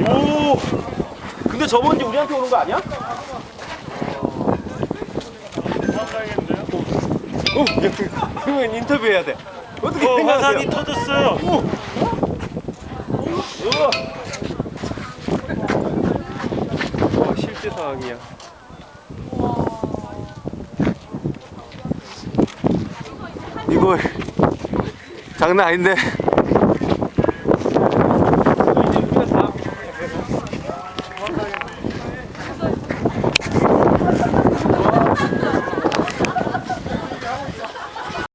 오. 근데 저번에 우리한테 오는 거 아니야? 도망가야겠는데요? 그러면 인터뷰해야 돼. 어떻게 화산이 생각하세요? 터졌어요. 우와. 실제 상황이야. 이거 장난 아닌데.